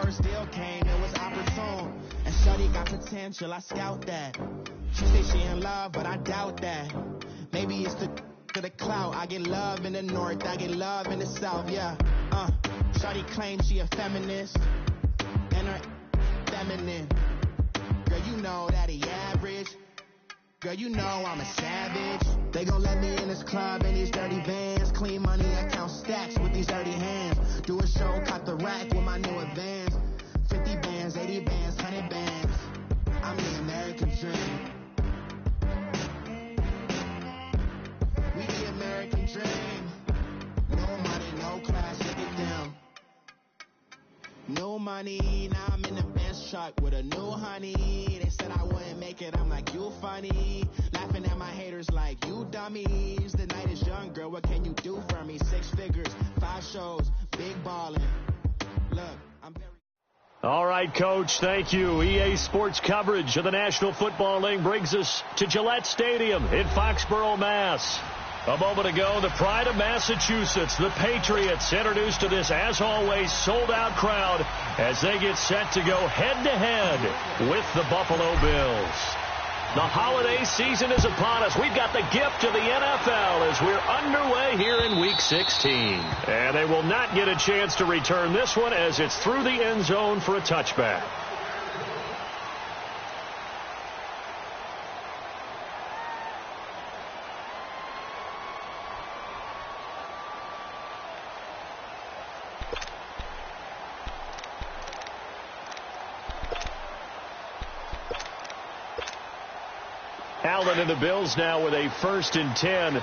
first deal came, it was opportune. And shorty got potential, I scout that. She say she in love, but I doubt that. Maybe it's the clout. I get love in the north, I get love in the south, yeah. Shorty claims she a feminist, and her feminine. Girl, you know that he average. Girl, you know I'm a savage. They gon' let me in this club in these dirty vans. Clean money, I count stacks with these dirty hands. Do a show, cop the rack with my new advance. 50 bands, 80 bands, 100 bands. I'm the American dream. We the American dream. No money, no class, look at them. No money, now I'm in the Benz truck with a new honey. They said I wouldn't make it, I'm like, you funny. Laughing at my haters like, you dummies. The night is young, girl, what can you do for me? 6 figures, 5 shows, big ballin'. Look, I'm very... All right, Coach, thank you. EA Sports coverage of the National Football League brings us to Gillette Stadium in Foxborough, Mass. A moment ago, the pride of Massachusetts, the Patriots, introduced to this, as always, sold-out crowd as they get set to go head-to-head with the Buffalo Bills. The holiday season is upon us. We've got the gift of the NFL as we're underway here in Week 16. And they will not get a chance to return this one as it's through the end zone for a touchback. Allen and the Bills now with a 1st and 10. Gone.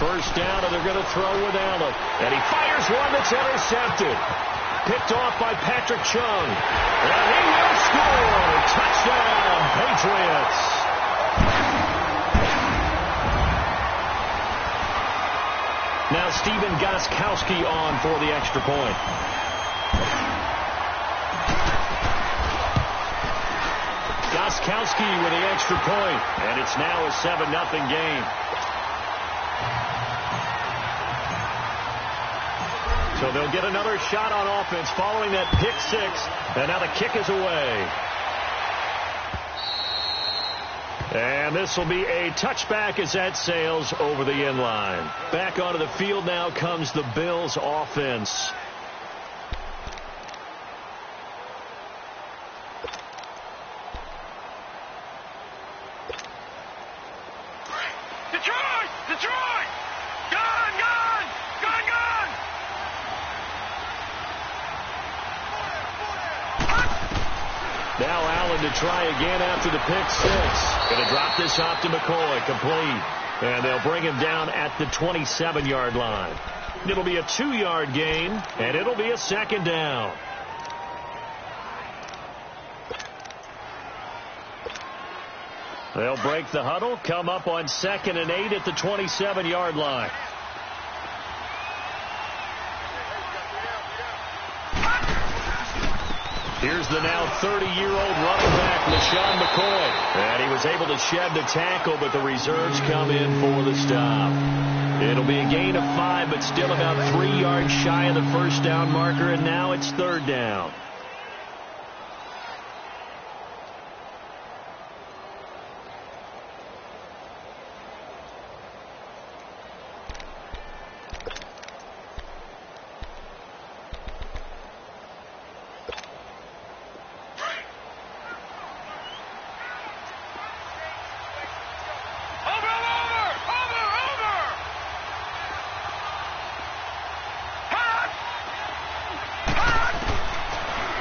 First down, and they're going to throw with Allen. And he fires one that's intercepted. Picked off by Patrick Chung. And he will score. Touchdown, Patriots. Now Stephen Gostkowski on for the extra point. Gostkowski with the extra point, and it's now a 7-0 game. So they'll get another shot on offense following that pick 6, and now the kick is away. And this will be a touchback as that sails over the end line. Back onto the field now comes the Bills offense. Detroit! Detroit! Gone! Gone! Gone! Gone! Now Allen to try again after the pick 6. Going to drop this off to McCoy, complete. And they'll bring him down at the 27-yard line. It'll be a 2-yard gain, and it'll be a 2nd down. They'll break the huddle, come up on 2nd and 8 at the 27-yard line. Here's the now 30-year-old running back, LaShawn McCoy. And he was able to shed the tackle, but the reserves come in for the stop. It'll be a gain of 5, but still about 3 yards shy of the first down marker, and now it's 3rd down.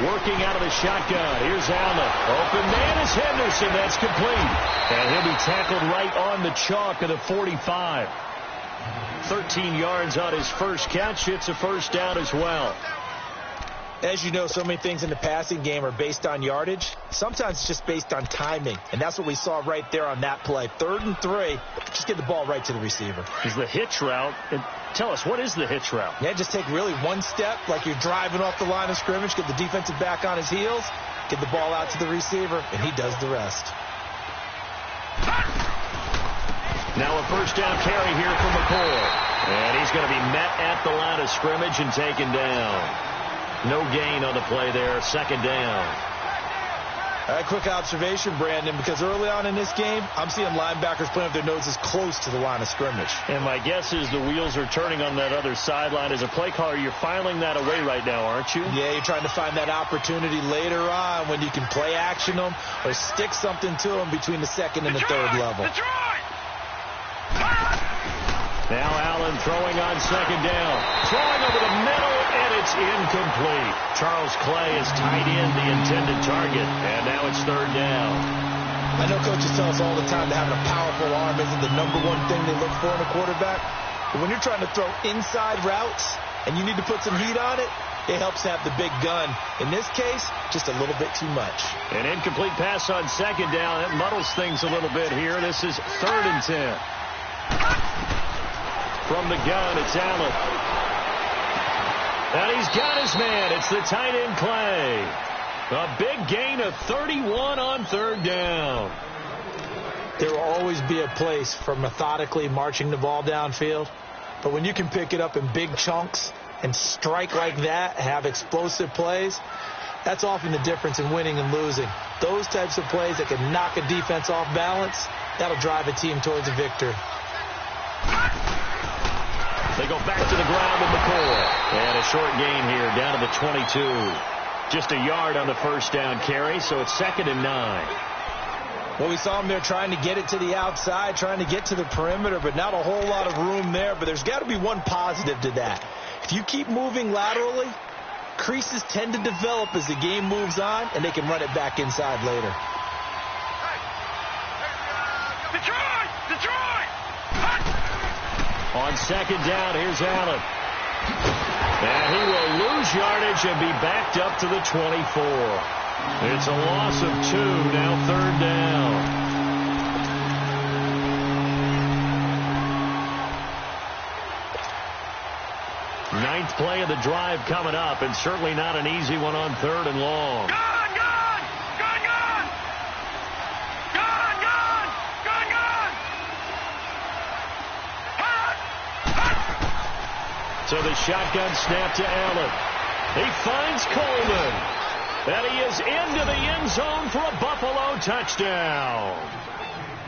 Working out of the shotgun. Here's Allen. Open man is Henderson. That's complete. And he'll be tackled right on the chalk of the 45. 13 yards on his first catch. It's a 1st down as well. As you know, so many things in the passing game are based on yardage. Sometimes it's just based on timing, and that's what we saw right there on that play. 3rd and 3, just get the ball right to the receiver. Is the hitch route, and tell us, what is the hitch route? Yeah, just take really one step like you're driving off the line of scrimmage, get the defensive back on his heels, get the ball out to the receiver, and he does the rest. Now a first down carry here from McCoy. And he's going to be met at the line of scrimmage and taken down. No gain on the play there, 2nd down. A quick observation, Brandon, because early on in this game, I'm seeing linebackers playing with their noses close to the line of scrimmage. And my guess is the wheels are turning on that other sideline. As a play caller, you're filing that away right now, aren't you? Yeah, you're trying to find that opportunity later on when you can play action them or stick something to them between the 2nd and the 3rd level. Now Allen throwing on 2nd down. Throwing over the middle, and it's incomplete. Charles Clay is tied in the intended target, and now it's 3rd down. I know coaches tell us all the time that having a powerful arm isn't the #1 thing they look for in a quarterback. But when you're trying to throw inside routes and you need to put some heat on it, it helps to have the big gun. In this case, just a little bit too much. An incomplete pass on 2nd down. That muddles things a little bit here. This is 3rd and 10. From the gun, it's Allen. And he's got his man. It's the tight end, Clay. A big gain of 31 on 3rd down. There will always be a place for methodically marching the ball downfield. But when you can pick it up in big chunks and strike like that, have explosive plays, that's often the difference in winning and losing. Those types of plays that can knock a defense off balance, that'll drive a team towards a victory. They go back to the ground with McCoy. And a short gain here down to the 22. Just a yard on the first down carry, so it's 2nd and 9. Well, we saw him there trying to get it to the outside, trying to get to the perimeter, but not a whole lot of room there. But there's got to be one positive to that. If you keep moving laterally, creases tend to develop as the game moves on, and they can run it back inside later. Detroit! On 2nd down, here's Allen. And he will lose yardage and be backed up to the 24. It's a loss of 2, now 3rd down. Ninth play of the drive coming up, and certainly not an easy one on 3rd and long. So the shotgun snap to Allen. He finds Coleman. And he is into the end zone for a Buffalo touchdown.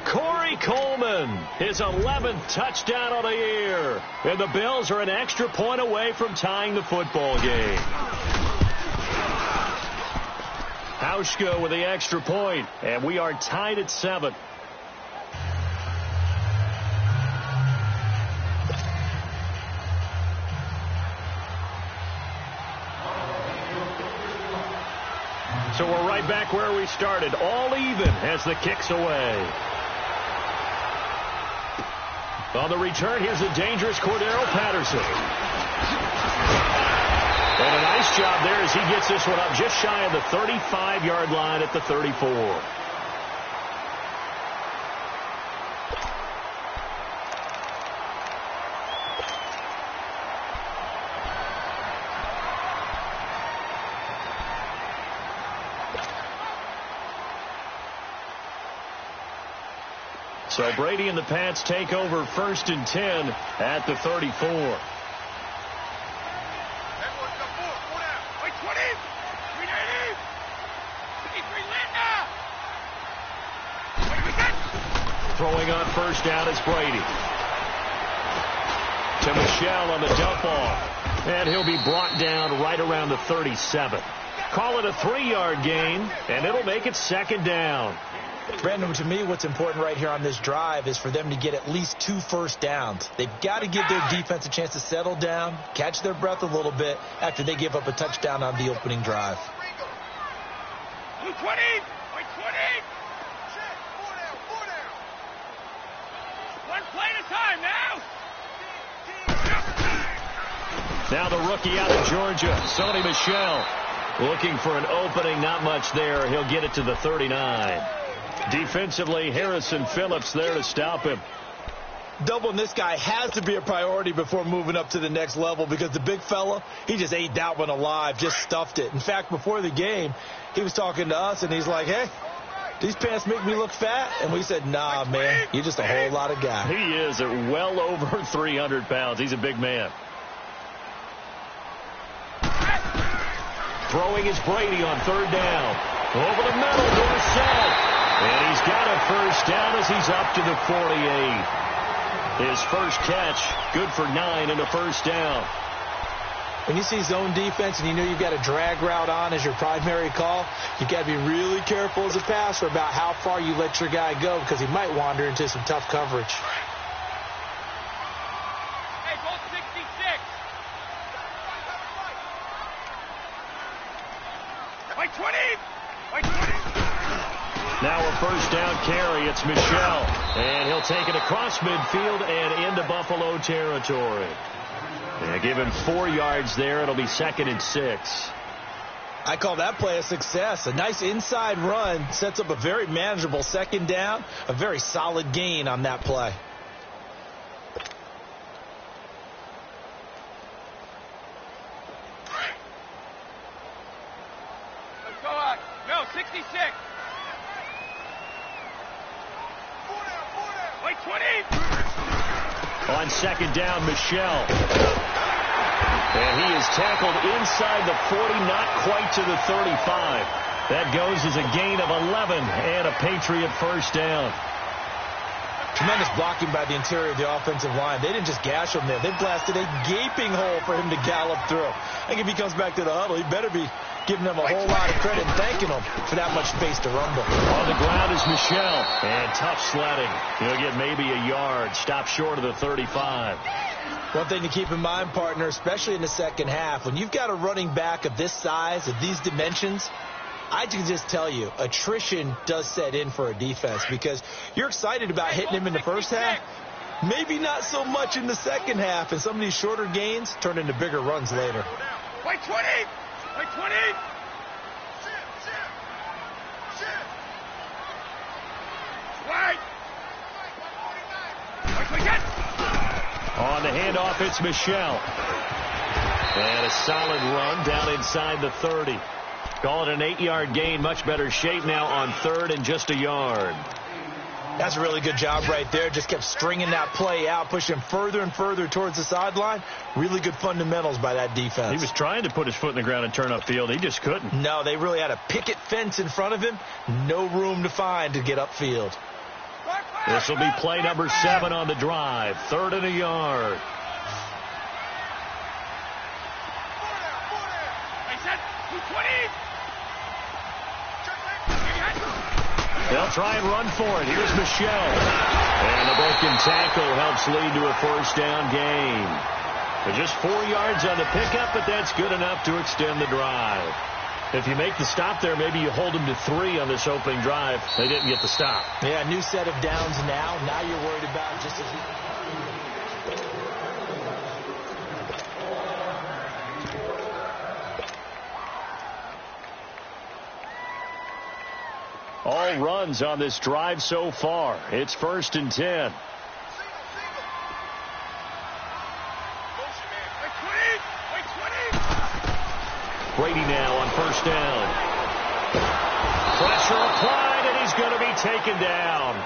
Corey Coleman, his 11th touchdown of the year. And the Bills are an extra point away from tying the football game. Hauschka with the extra point, and we are tied at 7. So we're right back where we started, all even as the kick's away. On the return, here's a dangerous Cordero Patterson. And a nice job there as he gets this one up just shy of the 35-yard line at the 34. So Brady and the Pats take over 1st and 10 at the 34. Throwing on 1st down is Brady. To Michelle on the dump off. And he'll be brought down right around the 37. Call it a 3-yard gain, and it'll make it 2nd down. Brandon, to me, what's important right here on this drive is for them to get at least 2 first downs. They've got to give their defense a chance to settle down, catch their breath a little bit after they give up a touchdown on the opening drive. 20! 20! One play at a time now! Now the rookie out of Georgia, Sony Michel. Looking for an opening, not much there. He'll get it to the 39. Defensively, Harrison Phillips there to stop him. Doubling this guy has to be a priority before moving up to the next level because the big fella, he just ate that one alive, just stuffed it. In fact, before the game, he was talking to us, and he's like, hey, these pants make me look fat? And we said, nah, man, you're just a whole lot of guy. He is at well over 300 pounds. He's a big man. Throwing is Brady on third down. Over the middle, Dorsett. And he's got a first down as he's up to the 48. His first catch, good for 9 and a first down. When you see zone defense and you know you've got a drag route on as your primary call, you've got to be really careful as a passer about how far you let your guy go because he might wander into some tough coverage. Hey, goal 66. Like 20. Like 20. Now a first down carry. It's Michel. And he'll take it across midfield and into Buffalo territory. And give him 4 yards there. It'll be 2nd and 6. I call that play a success. A nice inside run sets up a very manageable second down. A very solid gain on that play. Let's go out. No, 66. Like 20. On second down, Michel. And he is tackled inside the 40, not quite to the 35. That goes as a gain of 11 and a Patriot first down. Tremendous blocking by the interior of the offensive line. They didn't just gash him there. They blasted a gaping hole for him to gallop through. I think if he comes back to the huddle, he better be giving them a whole lot of credit and thanking them for that much space to rumble. On the ground is Michel. And tough sledding. He'll get maybe a yard. Stop short of the 35. One thing to keep in mind, partner, especially in the second half, when you've got a running back of this size, of these dimensions, I can just tell you, attrition does set in for a defense because you're excited about hitting him in the first half. Maybe not so much in the second half, and some of these shorter gains turn into bigger runs later. Like 20. Like 20. Right. Like 20. On the handoff, it's Michel. And a solid run down inside the 30. Call it an 8-yard gain. Much better shape now on third and just a yard. That's a really good job right there. Just kept stringing that play out, pushing further and further towards the sideline. Really good fundamentals by that defense. He was trying to put his foot in the ground and turn upfield. He just couldn't. No, they really had a picket fence in front of him. No room to find to get upfield. This will be play number 7 on the drive. 3rd and a yard. They'll try and run for it. Here's Michel. And the broken tackle helps lead to a first down gain. But just 4 yards on the pickup, but that's good enough to extend the drive. If you make the stop there, maybe you hold them to 3 on this opening drive. They didn't get the stop. Yeah, new set of downs now. Now you're worried about just as... All runs on this drive so far. It's 1st and 10. Brady now on first down. Pressure applied, and he's going to be taken down.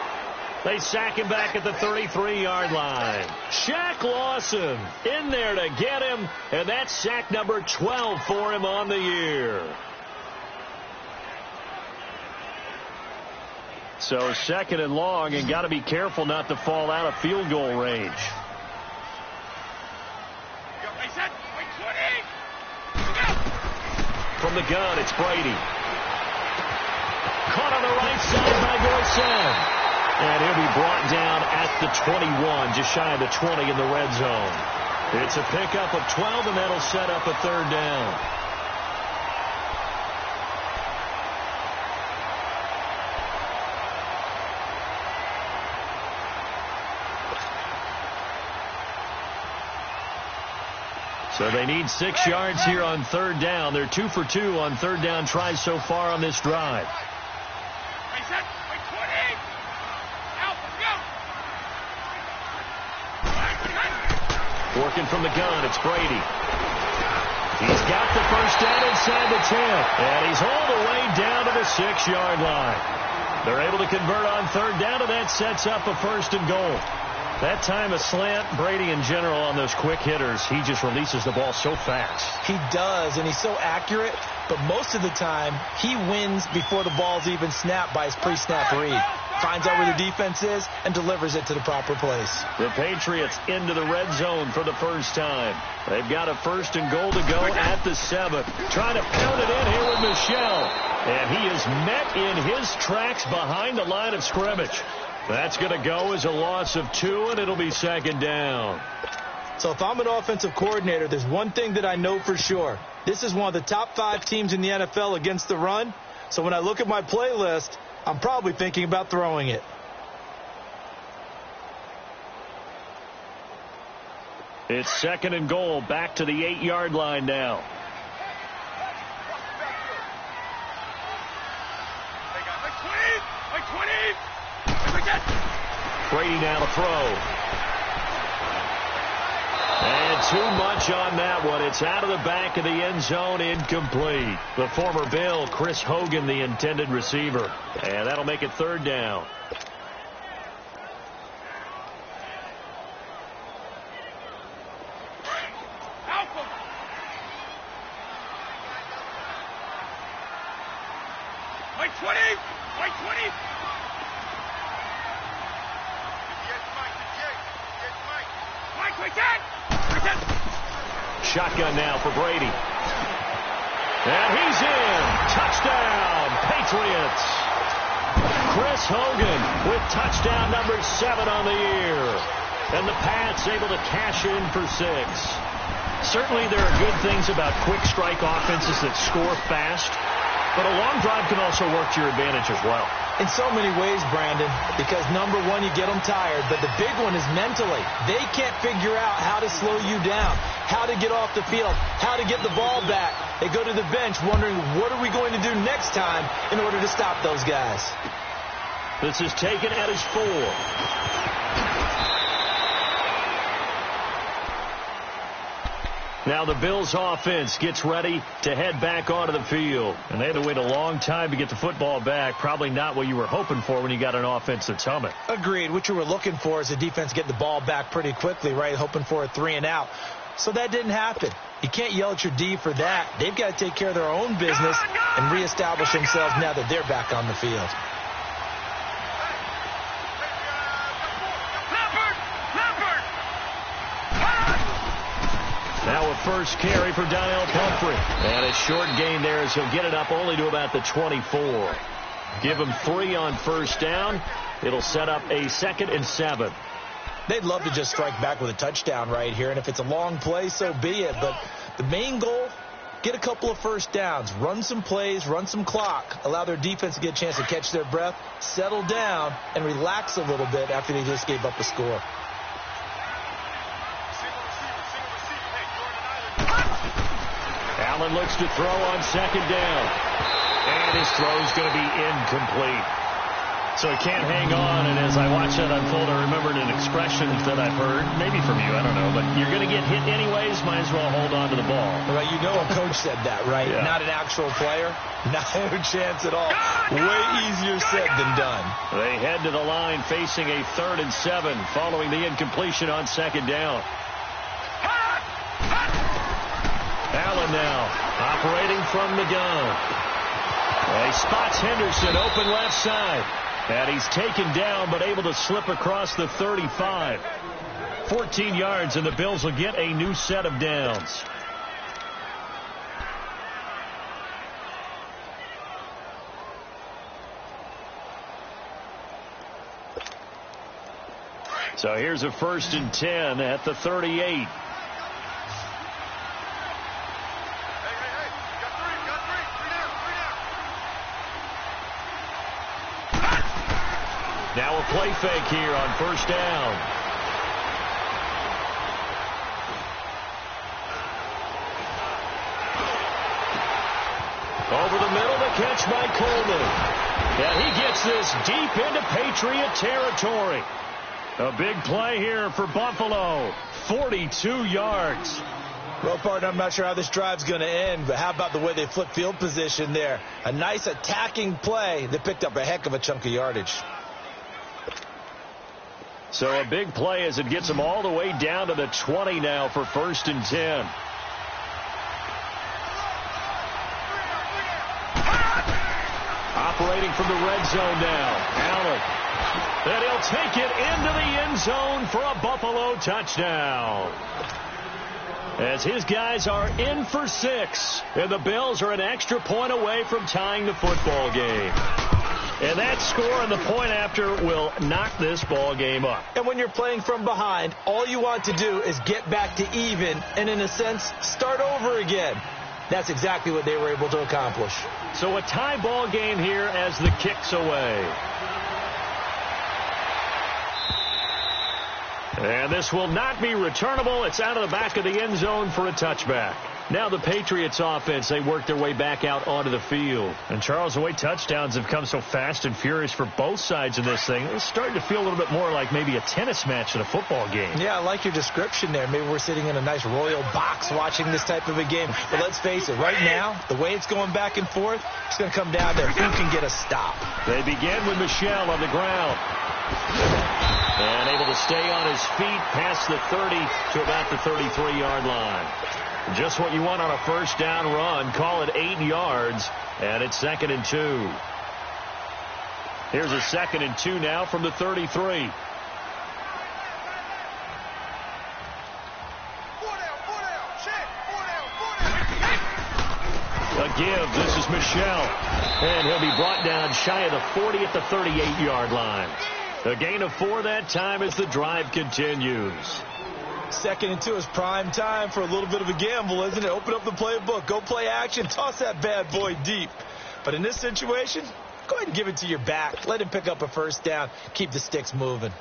They sack him back at the 33-yard line. Shaq Lawson in there to get him, and that's sack number 12 for him on the year. So 2nd and long, and got to be careful not to fall out of field goal range. From the gun, it's Brady. Caught on the right side by Dorsett. And he'll be brought down at the 21, just shy of the 20 in the red zone. It's a pickup of 12, and that'll set up a 3rd down. So they need 6 yards here on third down. They're 2 for 2 on third down tries so far on this drive. Working from the gun, it's Brady. He's got the first down inside the 10, and he's all the way down to the 6-yard line. They're able to convert on third down, and that sets up a first and goal. That time a slant, Brady in general on those quick hitters, he just releases the ball so fast. He does, and he's so accurate, but most of the time he wins before the ball's even snapped by his pre-snap read. Finds out where the defense is and delivers it to the proper place. The Patriots into the red zone for the first time. They've got a first and goal to go at the 7. Trying to pound it in here with Michel. And he is met in his tracks behind the line of scrimmage. That's going to go as a loss of 2, and it'll be second down. So if I'm an offensive coordinator, there's one thing that I know for sure. This is one of the top 5 teams in the NFL against the run. So when I look at my playlist, I'm probably thinking about throwing it. It's second and goal, back to the 8-yard line now. Brady now to throw. And too much on that one. It's out of the back of the end zone, incomplete. The former Bill, Chris Hogan, the intended receiver. And that'll make it third down. Shotgun now for Brady. And he's in. Touchdown, Patriots. Chris Hogan with touchdown number 7 on the year. And the Pats able to cash in for 6. Certainly there are good things about quick strike offenses that score fast. But a long drive can also work to your advantage as well. In so many ways, Brandon, because number one, you get them tired, but the big one is mentally. They can't figure out how to slow you down, how to get off the field, how to get the ball back. They go to the bench wondering, what are we going to do next time in order to stop those guys? This is taken at his 4. Now the Bills offense gets ready to head back onto the field. And they had to wait a long time to get the football back. Probably not what you were hoping for when you got an offense that's humming. Agreed. What you were looking for is a defense getting the ball back pretty quickly, right? Hoping for a 3 and out. So that didn't happen. You can't yell at your D for that. They've got to take care of their own business and reestablish themselves now that they're back on the field. Now a first carry for Donnell Pumphrey. And a short gain there as he'll get it up only to about the 24. Give him 3 on first down. It'll set up a 2nd and 7. They'd love to just strike back with a touchdown right here. And if it's a long play, so be it. But the main goal, get a couple of first downs. Run some plays, run some clock. Allow their defense to get a chance to catch their breath, settle down, and relax a little bit after they just gave up a score. Allen looks to throw on second down. And his throw's going to be incomplete. So he can't hang on, and as I watch that unfold, I remembered an expression that I've heard, maybe from you, I don't know, but you're going to get hit anyways, might as well hold on to the ball. Well, you know a coach said that, right? Yeah. Not an actual player. No chance at all. Way easier said than done. They head to the line facing a 3rd and 7 following the incompletion on second down. Allen now operating from the gun. He spots Henderson open left side. And he's taken down but able to slip across the 35. 14 yards and the Bills will get a new set of downs. So here's a 1st and 10 at the 38. Now a play fake here on first down. Over the middle, the catch by Coleman. And he gets this deep into Patriot territory. A big play here for Buffalo. 42 yards. Well, partner, I'm not sure how this drive's going to end, but how about the way they flip field position there? A nice attacking play that picked up a heck of a chunk of yardage. So a big play as it gets them all the way down to the 20 now for 1st and 10. Operating from the red zone now. Allen. And he'll take it into the end zone for a Buffalo touchdown. As his guys are in for 6. And the Bills are an extra point away from tying the football game. And that score and the point after will knock this ball game up. And when you're playing from behind, all you want to do is get back to even and, in a sense, start over again. That's exactly what they were able to accomplish. So a tie ball game here as the kick's away. And this will not be returnable. It's out of the back of the end zone for a touchback. Now the Patriots offense, they work their way back out onto the field. And Charles, the way touchdowns have come so fast and furious for both sides of this thing, it's starting to feel a little bit more like maybe a tennis match than a football game. Yeah, I like your description there. Maybe we're sitting in a nice royal box watching this type of a game. But let's face it, right now, the way it's going back and forth, it's going to come down to who can get a stop. They begin with Michel on the ground. And able to stay on his feet past the 30 to about the 33-yard line. Just what you want on a first down run. Call it 8 yards, and it's 2nd and 2. Here's a 2nd and 2 now from the 33. A give. This is Michel. And he'll be brought down shy of the 40 at the 38-yard line. A gain of 4 that time as the drive continues. 2nd and 2 is prime time for a little bit of a gamble, isn't it? Open up the playbook. Go play action. Toss that bad boy deep. But in this situation, go ahead and give it to your back. Let him pick up a first down. Keep the sticks moving.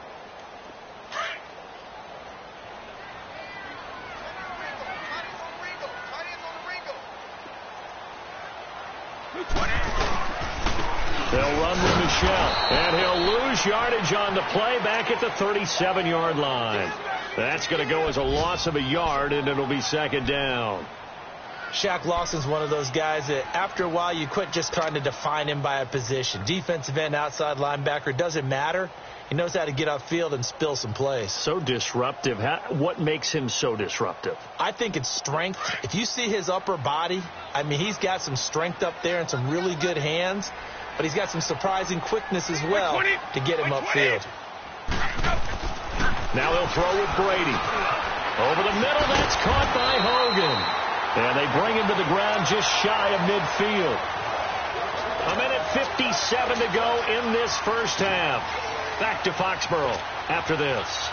They'll run with Michel, and he'll lose yardage on the play back at the 37-yard line. That's going to go as a loss of a yard, and it'll be 2nd down. Shaq Lawson's one of those guys that after a while you quit just trying to define him by a position. Defensive end, outside linebacker, doesn't matter. He knows how to get upfield and spill some plays. So disruptive. What makes him so disruptive? I think it's strength. If you see his upper body, I mean, he's got some strength up there and some really good hands. But he's got some surprising quickness as well to get him upfield. Now they'll throw with Brady. Over the middle, that's caught by Hogan. And they bring him to the ground just shy of midfield. 1:57 to go in this first half. Back to Foxborough after this.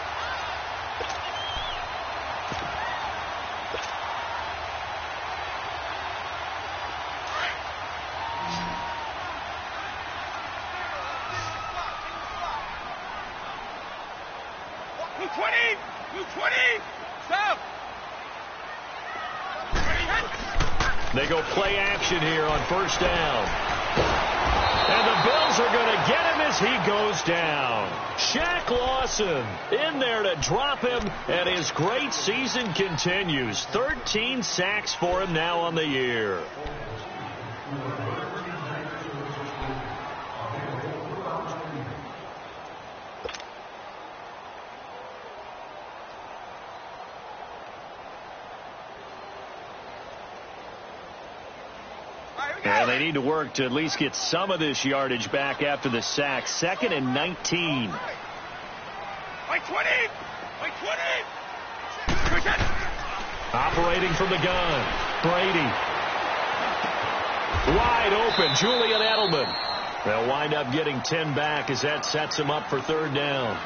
They go play action here on first down. And the Bills are going to get him as he goes down. Shaq Lawson in there to drop him, and his great season continues. 13 sacks for him now on the year. And they need to work to at least get some of this yardage back after the sack. 2nd and 19. Operating from the gun. Brady. Wide open. Julian Edelman. They'll wind up getting 10 back as that sets them up for 3rd down.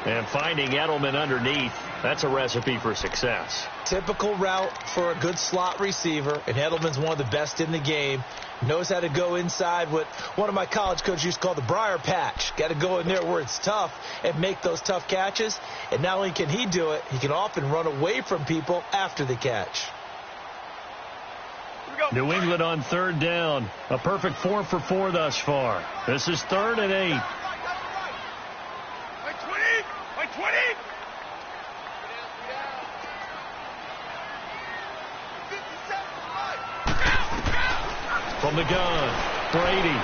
And finding Edelman underneath, that's a recipe for success. Typical route for a good slot receiver, and Edelman's one of the best in the game. Knows how to go inside what one of my college coaches used to call the briar patch. Got to go in there where it's tough and make those tough catches. And not only can he do it, he can often run away from people after the catch. New England on third down. A perfect 4 for 4 thus far. This is 3rd and 8. By 20. From the gun, Brady.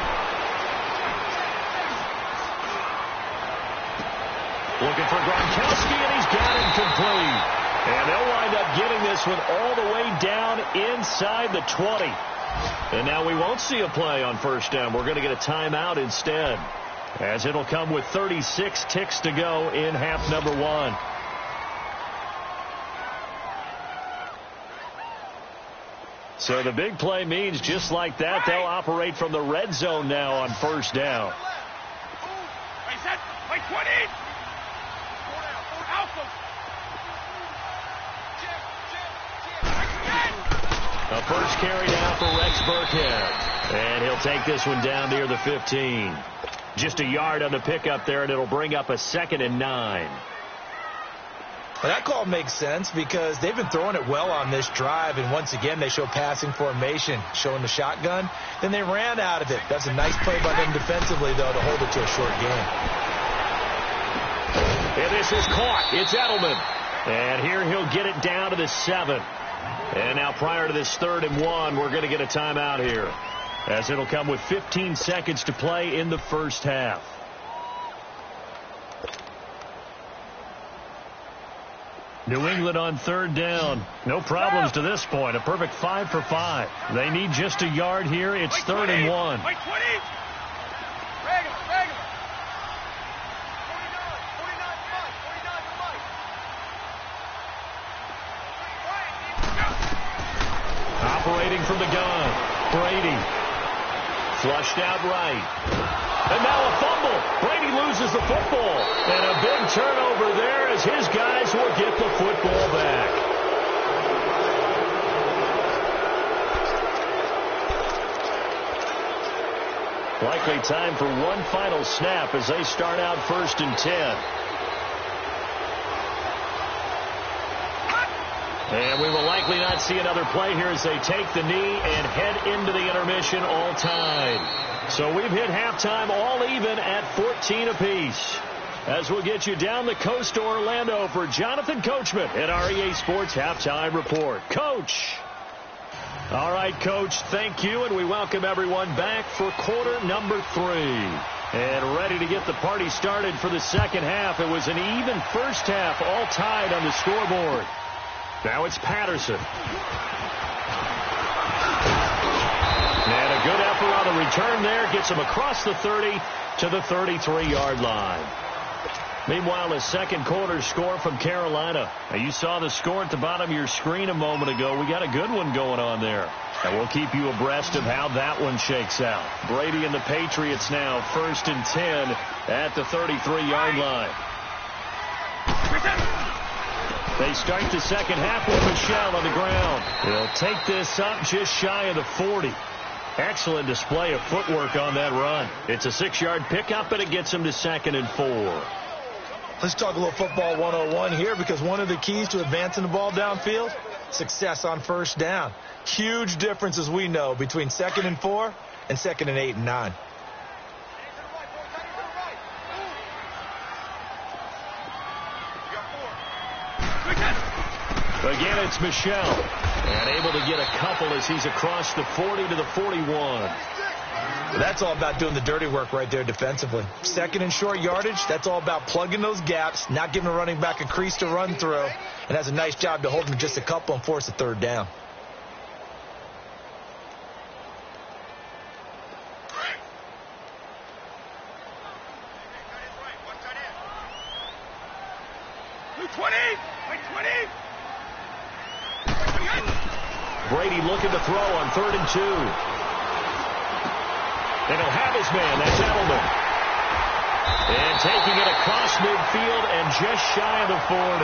Looking for Gronkowski, and he's got him complete. And they'll wind up getting this one all the way down inside the 20. And now we won't see a play on first down. We're going to get a timeout instead, as it'll come with 36 ticks to go in half number 1. So the big play means just like that, they'll operate from the red zone now on first down. By 20. A first carry now for Rex Burkhead. And he'll take this one down near the 15. Just a yard on the pickup there, and it'll bring up a 2nd and 9. Well, that call makes sense because they've been throwing it well on this drive, and once again they show passing formation, showing the shotgun. Then they ran out of it. That's a nice play by them defensively, though, to hold it to a short game. And this is caught. It's Edelman. And here he'll get it down to the 7. And now prior to this 3rd and 1, we're going to get a timeout here, as it'll come with 15 seconds to play in the first half. New England on third down. No problems to this point. A perfect 5 for 5. They need just a yard here. It's 3rd and 1. By 20. Regular. 49 Operating from the gun, Brady. Flushed out right. And now a fumble. Brady loses the football. And a big turnover there as his guys will get the football back. Likely time for one final snap as they start out 1st and 10. And we will likely not see another play here as they take the knee and head into the intermission all tied. So we've hit halftime all even at 14 apiece. As we'll get you down the coast to Orlando for Jonathan Coachman at our EA Sports Halftime Report. Coach. All right, Coach, thank you, and we welcome everyone back for quarter number 3. And ready to get the party started for the second half. It was an even first half, all tied on the scoreboard. Now it's Patterson. And a good effort on the return there. Gets him across the 30 to the 33-yard line. Meanwhile, a second quarter score from Carolina. Now, you saw the score at the bottom of your screen a moment ago. We got a good one going on there. And we'll keep you abreast of how that one shakes out. Brady and the Patriots now 1st and 10 at the 33-yard line. They start the second half with Michel on the ground. They'll take this up just shy of the 40. Excellent display of footwork on that run. It's a 6-yard pickup, and it gets them to 2nd and 4. Let's talk a little football 101 here, because one of the keys to advancing the ball downfield, success on first down. Huge difference, as we know, between 2nd and 4 and 2nd and 8 and 9. Again, it's Michel. And able to get a couple as he's across the 40 to the 41. That's all about doing the dirty work right there defensively. 2nd and short yardage, that's all about plugging those gaps, not giving a running back a crease to run through, and has a nice job to hold him just a couple and force a 3rd down. Brady looking to throw on 3rd and 2. And he'll have his man. That's Edelman. And taking it across midfield and just shy of the 40.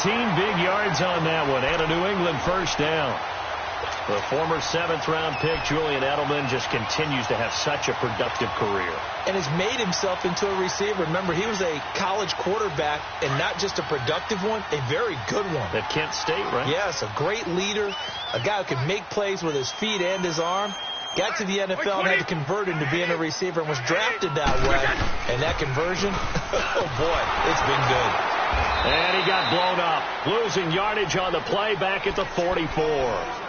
18 big yards on that one. And a New England first down. The former 7th-round pick, Julian Edelman, just continues to have such a productive career. And has made himself into a receiver. Remember, he was a college quarterback, and not just a productive one, a very good one. At Kent State, right? Yes, a great leader, a guy who can make plays with his feet and his arm. Got to the NFL and had to convert into being a receiver and was drafted that way. And that conversion, oh, boy, it's been good. And he got blown up, losing yardage on the play back at the 44.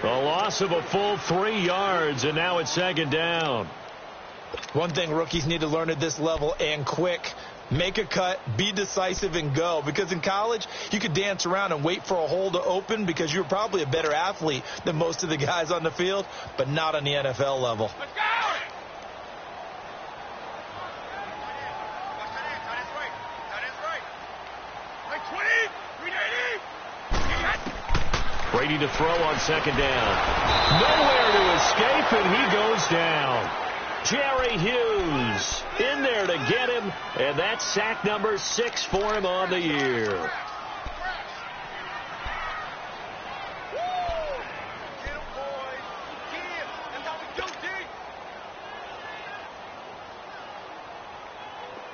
The loss of a full 3 yards, and now it's 2nd down. One thing rookies need to learn at this level, and quick, make a cut, be decisive, and go. Because in college, you could dance around and wait for a hole to open because you're probably a better athlete than most of the guys on the field, but not on the NFL level. Let's go! Brady to throw on 2nd down. Nowhere to escape, and he goes down. Jerry Hughes in there to get him, and that's sack number 6 for him on the year.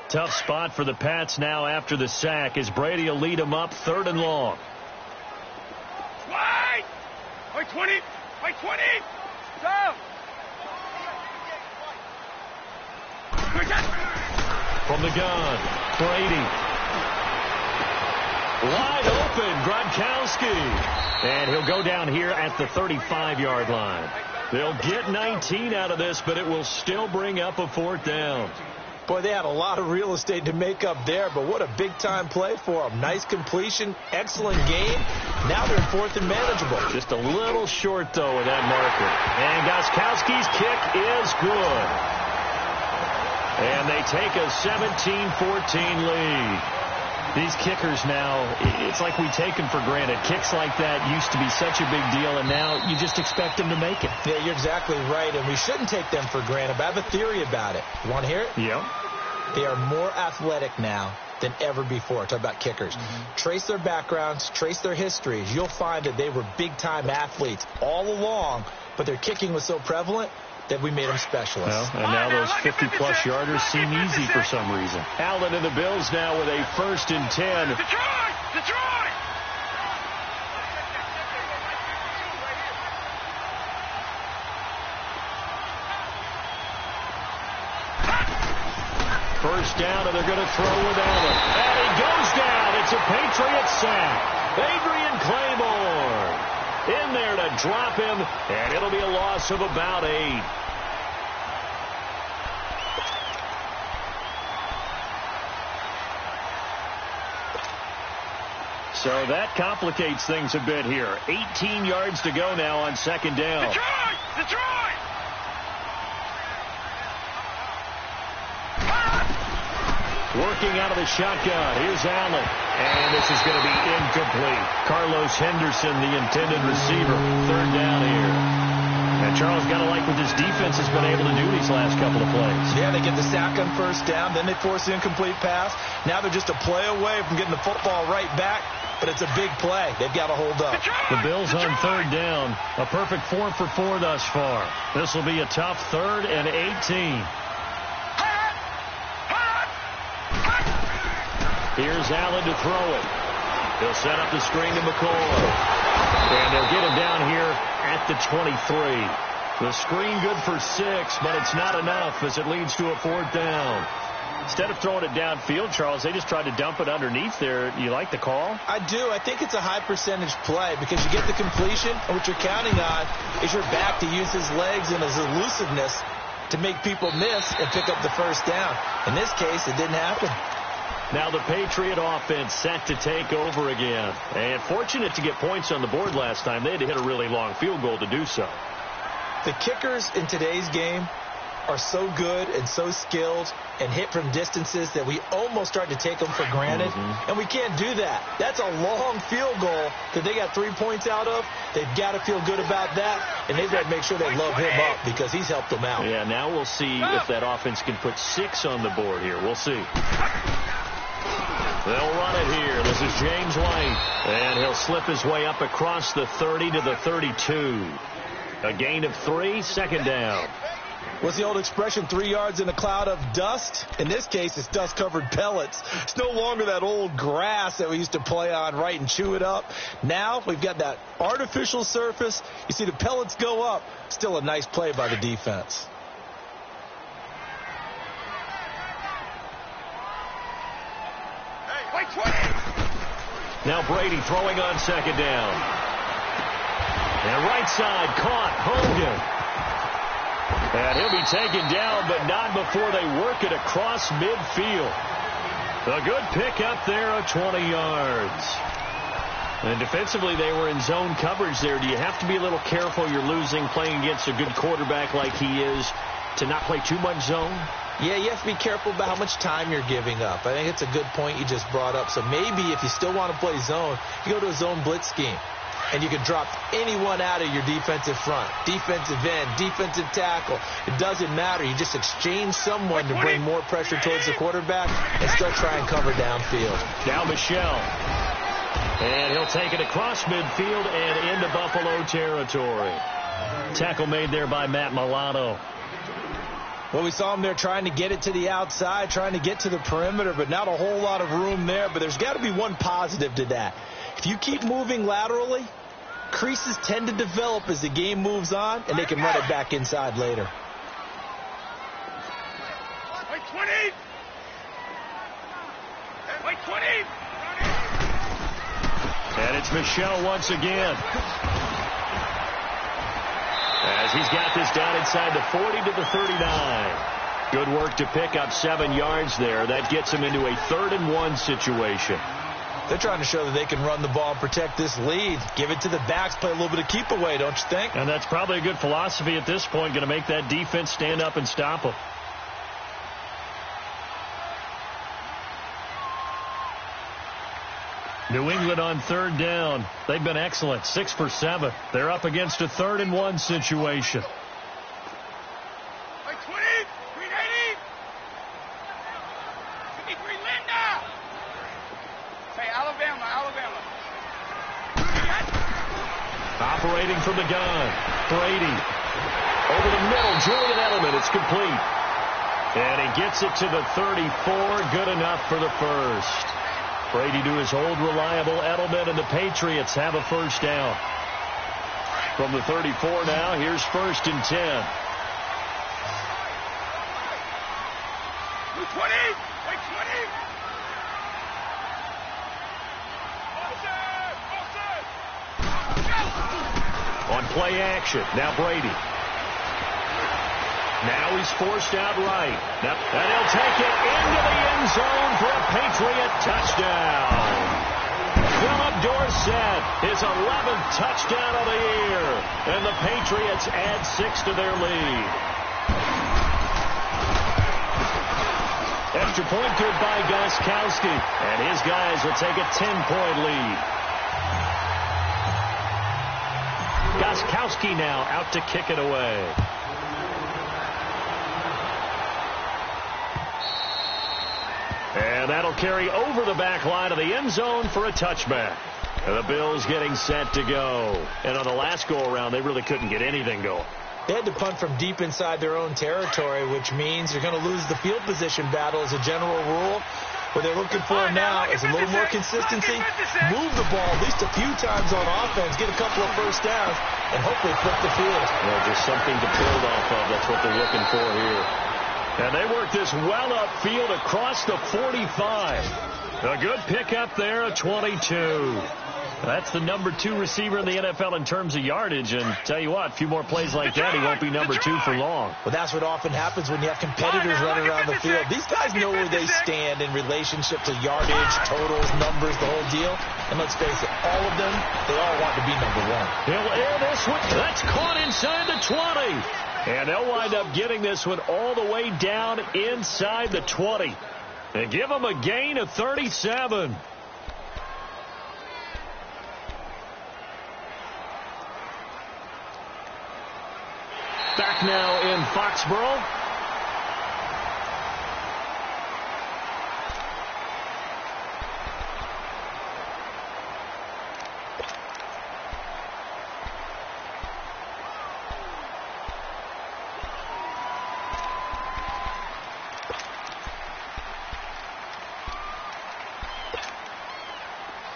Tough spot for the Pats now after the sack as Brady will lead them up 3rd and long. By 20! By 20! Go! From the gun, Brady. Wide open, Gronkowski. And he'll go down here at the 35-yard line. They'll get 19 out of this, but it will still bring up a 4th down. Boy, they had a lot of real estate to make up there, but what a big-time play for them. Nice completion, excellent game. Now they're 4th and manageable. Just a little short, though, with that marker. And Gronkowski's kick is good. And they take a 17-14 lead. These kickers now, it's like we take them for granted. Kicks like that used to be such a big deal, and now you just expect them to make it. Yeah, you're exactly right, and we shouldn't take them for granted. But I have a theory about it. You want to hear it? Yeah. They are more athletic now than ever before. Talk about kickers. Trace their backgrounds, trace their histories. You'll find that they were big-time athletes all along, but their kicking was so prevalent that we made them specialists. Well, and now those 50-plus yarders seem easy for some reason. Allen and the Bills now with a 1st and 10. Detroit! First down, and they're going to throw with Allen. And he goes down. It's a Patriot sack. Adrian Claymore in there to drop him, and it'll be a loss of about 8. So that complicates things a bit here. 18 yards to go now on 2nd down. Detroit! Working out of the shotgun. Here's Allen. And this is going to be incomplete. Carlos Henderson, the intended receiver. 3rd down here. And Charles, got to like what this defense has been able to do these last couple of plays. Yeah, they get the sack on 1st down. Then they force the incomplete pass. Now they're just a play away from getting the football right back. But it's a big play. They've got to hold up. The Bills on 3rd down. A perfect 4 for 4 thus far. This will be a tough 3rd and 18. Here's Allen to throw it. He'll set up the screen to McCoy. And they'll get him down here at the 23. The screen good for 6, but it's not enough as it leads to a 4th down. Instead of throwing it downfield, Charles, they just tried to dump it underneath there. You like the call? I do. I think it's a high percentage play because you get the completion, and what you're counting on is your back to use his legs and his elusiveness to make people miss and pick up the 1st down. In this case, it didn't happen. Now the Patriot offense set to take over again. And fortunate to get points on the board last time. They had to hit a really long field goal to do so. The kickers in today's game are so good and so skilled and hit from distances that we almost start to take them for granted. And we can't do that. That's a long field goal that they got 3 points out of. They've got to feel good about that, and they've got to make sure they love him up because he's helped them out. Yeah, now we'll see if that offense can put 6 on the board here. We'll see. They'll run it here. This is James White. And he'll slip his way up across the 30 to the 32. A gain of 3, second down. What's the old expression, 3 yards in a cloud of dust? In this case, it's dust-covered pellets. It's no longer that old grass that we used to play on, right, and chew it up. Now we've got that artificial surface. You see the pellets go up. Still a nice play by the defense. Hey, 20! Now Brady throwing on second down. And right side caught Hogan. And he'll be taken down, but not before they work it across midfield. A good pickup there of 20 yards. And defensively, they were in zone coverage there. Do you have to be a little careful? You're losing, playing against a good quarterback like he is, to not play too much zone? Yeah, you have to be careful about how much time you're giving up. I think it's a good point you just brought up. So maybe if you still want to play zone, you go to a zone blitz scheme. And you can drop anyone out of your defensive front, defensive end, defensive tackle. It doesn't matter. You just exchange someone to bring more pressure towards the quarterback and still try and cover downfield. Now Michelle. And he'll take it across midfield and into Buffalo territory. Tackle made there by Matt Milano. Well, we saw him there trying to get it to the outside, trying to get to the perimeter, but not a whole lot of room there. But there's got to be one positive to that. If you keep moving laterally, creases tend to develop as the game moves on, and they can run it back inside later. Wait, 20! Wait, 20! And it's Michelle once again. As he's got this down inside the 40 to the 39. Good work to pick up 7 yards there. That gets him into a 3rd and 1 situation. They're trying to show that they can run the ball and protect this lead. Give it to the backs, play a little bit of keep away, don't you think? And that's probably a good philosophy at this point, going to make that defense stand up and stop them. New England on 3rd down. They've been excellent, 6 for 7. They're up against a 3rd and 1 situation. Wait, 20! 380! 53, Linda! Say Alabama. Operating from the gun. Brady. Over the middle. Julian Edelman. It's complete. And he gets it to the 34. Good enough for the first. Brady to his old reliable Edelman, and the Patriots have a first down. From the 34 now, here's 1st and 10. 20! Wait, 20! On play action. Now Brady. Now he's forced out right. And he'll take it into the end zone for a Patriot touchdown. Philip Dorsett, his 11th touchdown of the year. And the Patriots add 6 to their lead. Extra point good by Gostkowski. And his guys will take a 10-point lead. Gostkowski now out to kick it away. And that'll carry over the back line of the end zone for a touchback. And the Bills getting set to go. And on the last go-around, they really couldn't get anything going. They had to punt from deep inside their own territory, which means you're going to lose the field position battle as a general rule. What they're looking for now is a little more consistency. Move the ball at least a few times on offense, get a couple of first downs, and hopefully flip the field. Well, just something to build off of. That's what they're looking for here. And they work this well upfield across the 45. A good pickup there, a 22. That's the number 2 receiver in the NFL in terms of yardage. And tell you what, a few more plays like that, he won't be number 2 for long. Well, that's what often happens when you have competitors running around the field. These guys know where they stand in relationship to yardage, totals, numbers, the whole deal. And let's face it, all of them, they all want to be number 1. He'll air this one. That's caught inside the 20. And they'll wind up getting this one all the way down inside the 20. And give them a gain of 37. Back now in Foxborough.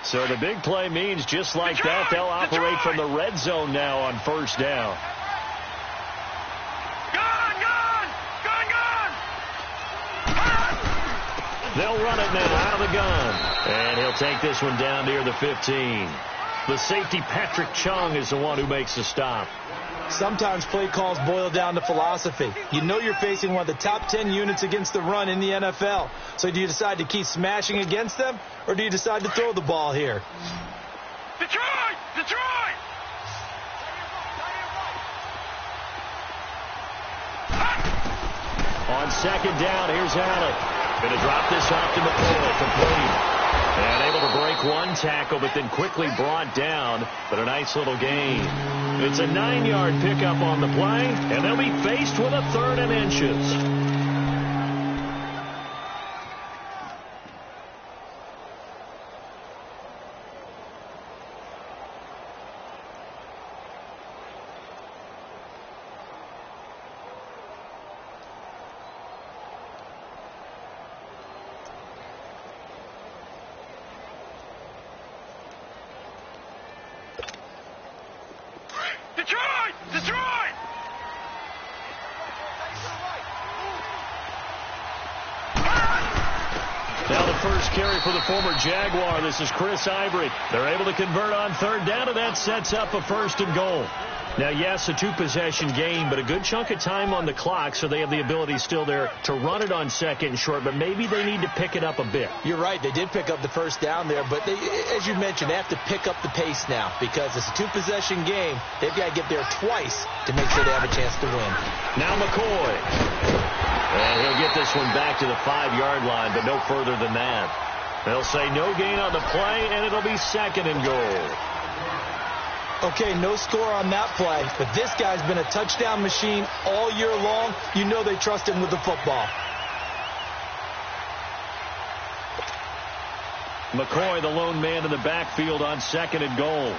So the big play means just like that, they'll operate from the red zone now on first down. They'll run it now out of the gun. And he'll take this one down near the 15. The safety, Patrick Chung, is the one who makes the stop. Sometimes play calls boil down to philosophy. You know you're facing one of the top 10 units against the run in the NFL. So do you decide to keep smashing against them, or do you decide to throw the ball here? Detroit! Detroit! On second down, here's Allen. Going to drop this off to McCoy, complete. And able to break one tackle, but then quickly brought down. But a nice little gain. It's a 9-yard pickup on the play, and they'll be faced with a 3rd and inches. Detroit! Detroit! Now the first carry for the former Jaguar. This is Chris Ivory. They're able to convert on 3rd down, and that sets up a 1st and goal. Now, yes, a 2-possession game, but a good chunk of time on the clock, so they have the ability still there to run it on 2nd and short, but maybe they need to pick it up a bit. You're right. They did pick up the 1st down there, but they, as you mentioned, they have to pick up the pace now because it's a 2-possession game. They've got to get there twice to make sure they have a chance to win. Now McCoy. And he'll get this one back to the 5-yard line, but no further than that. They'll say no gain on the play, and it'll be 2nd and goal. Okay, no score on that play, but this guy's been a touchdown machine all year long. You know they trust him with the football. McCoy, the lone man in the backfield on 2nd and goal.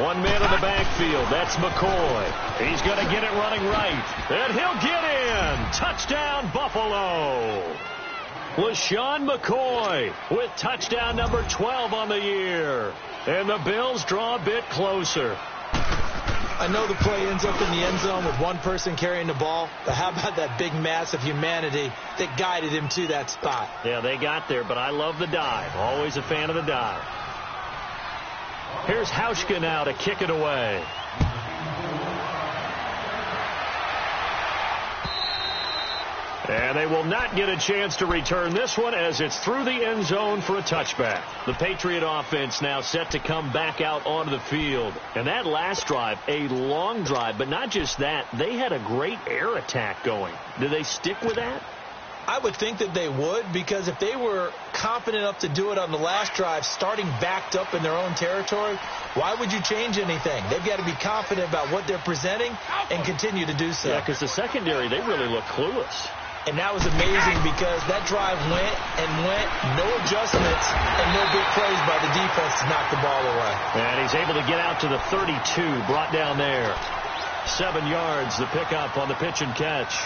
1 man in the backfield. That's McCoy. He's going to get it running right. And he'll get in. Touchdown, Buffalo. LaShawn McCoy with touchdown number 12 on the year. And the Bills draw a bit closer. I know the play ends up in the end zone with one person carrying the ball, but how about that big mass of humanity that guided him to that spot? Yeah, they got there, but I love the dive. Always a fan of the dive. Here's Hauschka now to kick it away. And they will not get a chance to return this one as it's through the end zone for a touchback. The Patriot offense now set to come back out onto the field. And that last drive, a long drive, but not just that, they had a great air attack going. Do they stick with that? I would think that they would, because if they were confident enough to do it on the last drive, starting backed up in their own territory, why would you change anything? They've got to be confident about what they're presenting and continue to do so. Yeah, because the secondary, they really look clueless. And that was amazing because that drive went and went, no adjustments, and no big plays by the defense to knock the ball away. And he's able to get out to the 32, brought down there. 7 yards, the pickup on the pitch and catch.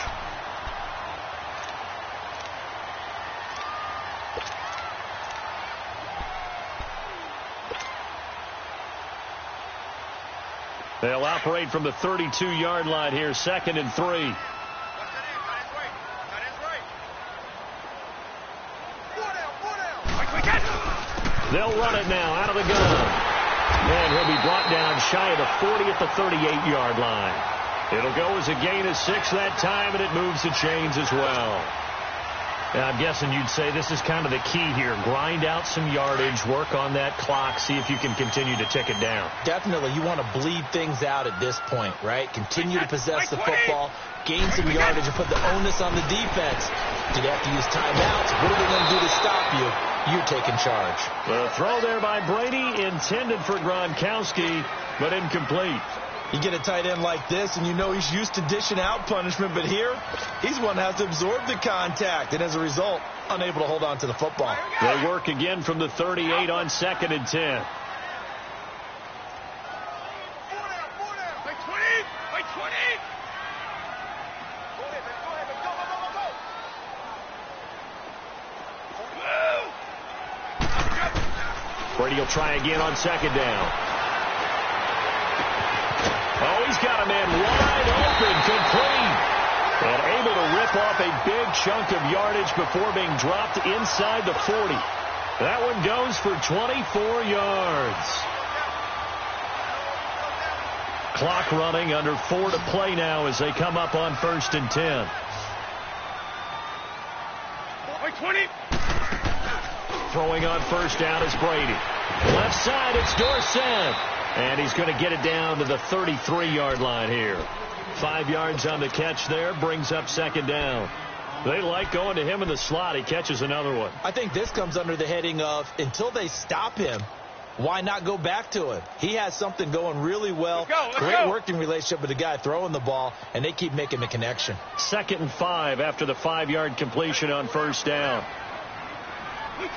They'll operate from the 32-yard line here, 2nd and 3. They'll run it now out of the gun. And he'll be brought down shy of the 40 at the 38-yard line. It'll go as a gain of 6 that time, and it moves the chains as well. And I'm guessing you'd say this is kind of the key here. Grind out some yardage, work on that clock, see if you can continue to tick it down. Definitely. You want to bleed things out at this point, right? Continue to possess the football, gain some yardage, and put the onus on the defense. Did you have to use timeouts? What are they going to do to stop you? You're taking charge. The throw there by Brady, intended for Gronkowski, but incomplete. You get a tight end like this, and you know he's used to dishing out punishment, but here, he's one that has to absorb the contact, and as a result, unable to hold on to the football. They work again from the 38 on 2nd and 10. Brady will try again on second down. Oh, he's got a man wide open, complete. And able to rip off a big chunk of yardage before being dropped inside the 40. That one goes for 24 yards. Clock running, under 4 to play now as they come up on 1st and 10. 20. Throwing on first down is Brady. Left side, it's Dorsett. And he's going to get it down to the 33-yard line here. 5 yards on the catch there, brings up second down. They like going to him in the slot. He catches another one. I think this comes under the heading of, until they stop him, why not go back to him? He has something going really well. Great working relationship with the guy throwing the ball, and they keep making the connection. 2nd and 5 after the 5-yard completion on first down. 20.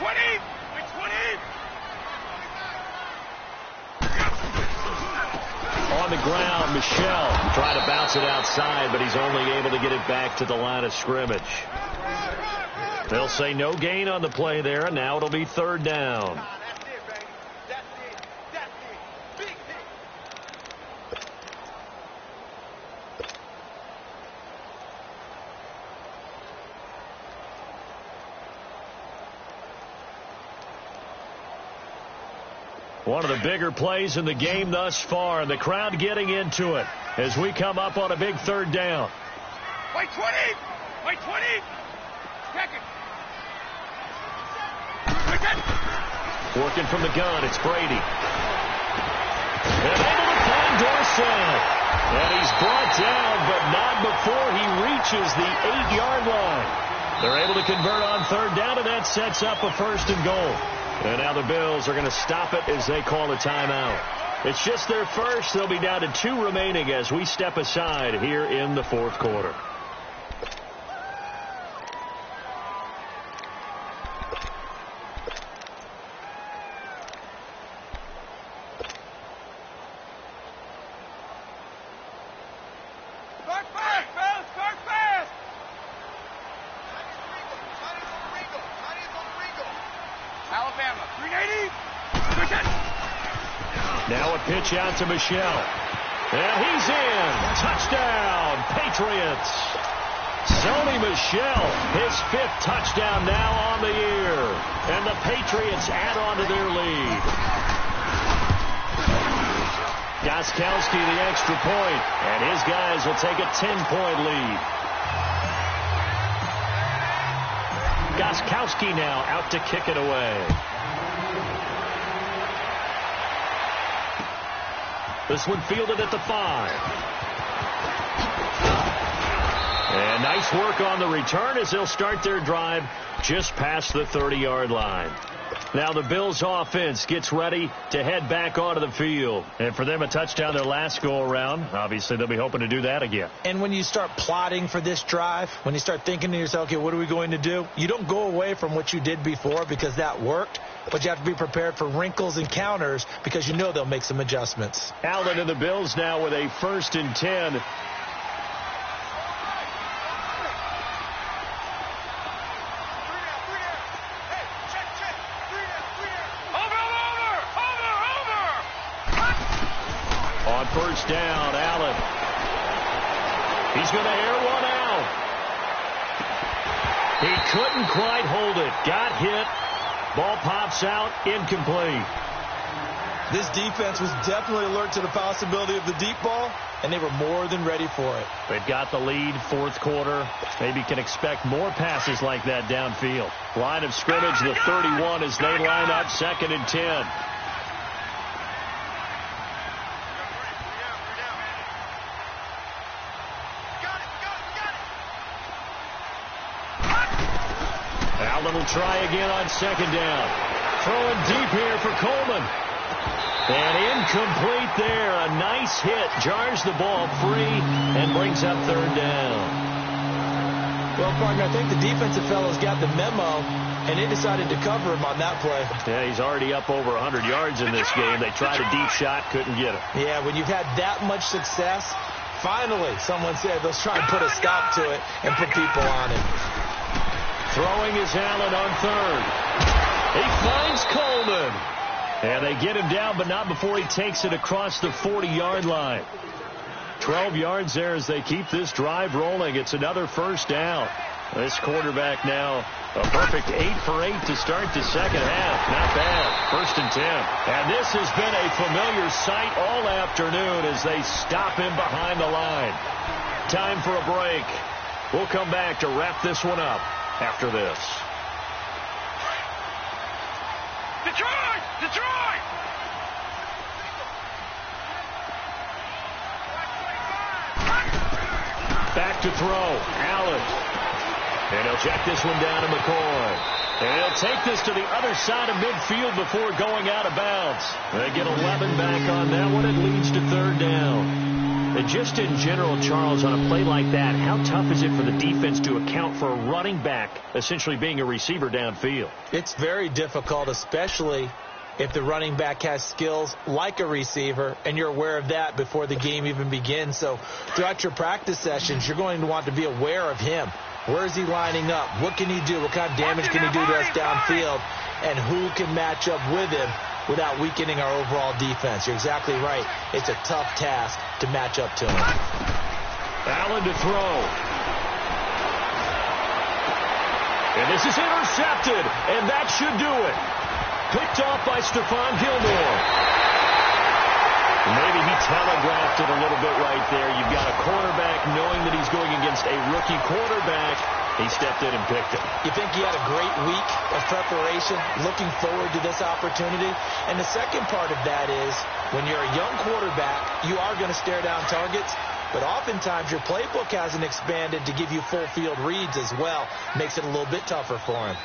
On the ground, Michel trying to bounce it outside, but he's only able to get it back to the line of scrimmage. They'll say no gain on the play there, and now it'll be 3rd down. One of the bigger plays in the game thus far, and the crowd getting into it as we come up on a big 3rd down. Wait 20. Second. Working from the gun, it's Brady. And able to find Dorsett. And he's brought down, but not before he reaches the 8-yard line. They're able to convert on 3rd down, and that sets up a 1st and goal. And now the Bills are going to stop it as they call a timeout. It's just their first. They'll be down to 2 remaining as we step aside here in the 4th quarter. Start fast, fellas. Start fast. Alabama, 380. Now a pitch out to Michel. And he's in. Touchdown, Patriots. Sony Michel, his 5th touchdown now on the year. And the Patriots add on to their lead. Gostkowski the extra point, and his guys will take a 10-point lead. Gostkowski now out to kick it away. This one fielded at the 5. And nice work on the return as they'll start their drive just past the 30-yard line. Now the Bills offense gets ready to head back onto the field. And for them, a touchdown their last go-around. Obviously, they'll be hoping to do that again. And when you start plotting for this drive, when you start thinking to yourself, okay, what are we going to do? You don't go away from what you did before because that worked. But you have to be prepared for wrinkles and counters because you know they'll make some adjustments. Allen and the Bills now with a 1st and 10. On first down, Allen. He's going to air one out. He couldn't quite hold it. Got hit. Ball pops out, incomplete. This defense was definitely alert to the possibility of the deep ball, and they were more than ready for it. They've got the lead, 4th quarter. Maybe can expect more passes like that downfield. Line of scrimmage, the 31 as they line up 2nd and 10. Allen will try again on 2nd down. Throwing deep here for Coleman. And incomplete there. A nice hit. Jars the ball free and brings up 3rd down. Well, partner, I think the defensive fellows got the memo, and they decided to cover him on that play. Yeah, he's already up over 100 yards in this game. They tried a deep shot, couldn't get it. Yeah, when you've had that much success, finally, someone said, let's try and put a stop to it and put people on it. Throwing is Allen on 3rd. He finds Coleman. And they get him down, but not before he takes it across the 40-yard line. 12 yards there as they keep this drive rolling. It's another first down. This quarterback now a perfect 8 for 8 to start the second half. Not bad. 1st and 10. And this has been a familiar sight all afternoon as they stop him behind the line. Time for a break. We'll come back to wrap this one up after this. Detroit! Detroit! Back to throw. Allen. And he'll check this one down to McCoy. And he'll take this to the other side of midfield before going out of bounds. They get 11 back on that one. It leads to 3rd down. And just in general, Charles, on a play like that, how tough is it for the defense to account for a running back essentially being a receiver downfield? It's very difficult, especially if the running back has skills like a receiver, and you're aware of that before the game even begins. So throughout your practice sessions, you're going to want to be aware of him. Where is he lining up? What can he do? What kind of damage can he do to us downfield? And who can match up with him without weakening our overall defense? You're exactly right. It's a tough task to match up to him. Allen to throw. And this is intercepted, and that should do it. Picked off by Stephon Gilmore. Maybe he telegraphed it a little bit right there. You've got a quarterback knowing that he's going against a rookie quarterback. He stepped in and picked it. You think he had a great week of preparation, looking forward to this opportunity? And the second part of that is, when you're a young quarterback, you are going to stare down targets, but oftentimes your playbook hasn't expanded to give you full field reads as well. Makes it a little bit tougher for him.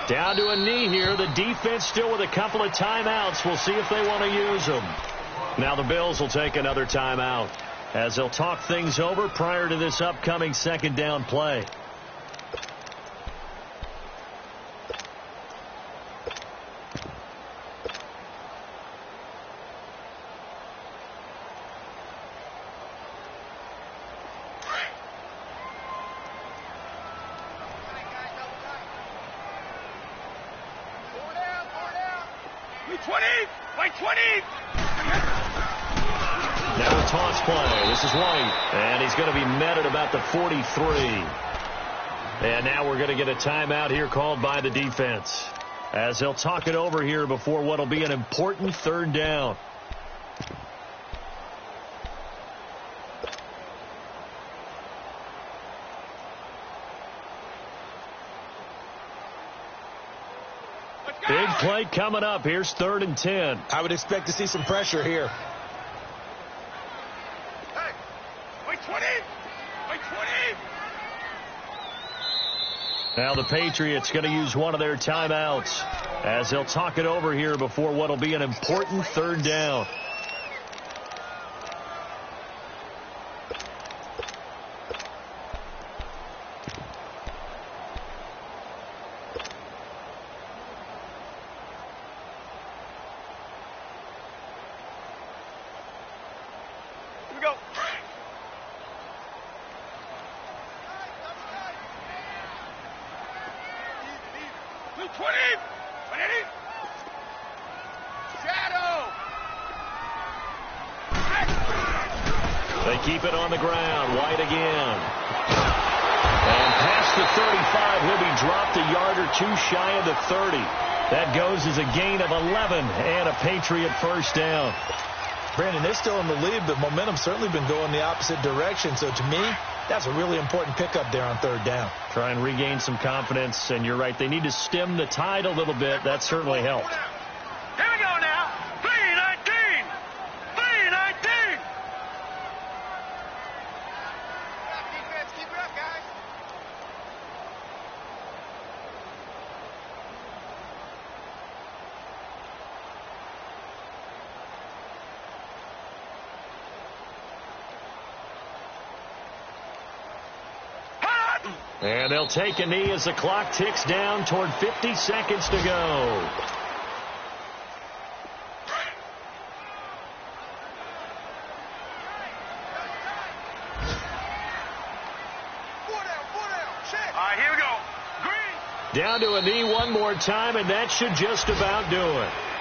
Down to a knee here. The defense still with a couple of timeouts. We'll see if they want to use them. Now the Bills will take another timeout as they'll talk things over prior to this upcoming 2nd down play. Now a toss play. This is White, and he's going to be met at about the 43. And now we're going to get a timeout here called by the defense as they'll talk it over here before what will be an important 3rd down. Big play coming up. Here's 3rd and 10. I would expect to see some pressure here. Hey, wait 20! Wait 20! Now the Patriots going to use one of their timeouts as they'll talk it over here before what will be an important 3rd down. They keep it on the ground. White again. And past the 35, he'll be dropped a yard or two shy of the 30. That goes as a gain of 11 and a Patriot 1st down. Brandon, they're still in the lead, but momentum's certainly been going the opposite direction. So to me, that's a really important pickup there on 3rd down. Try and regain some confidence, and you're right. They need to stem the tide a little bit. That certainly helped. Here we go now. 3-19. 3-19. Defense, keep it up, guys. And they'll take a knee as the clock ticks down toward 50 seconds to go. Down to a knee one more time, and that should just about do it.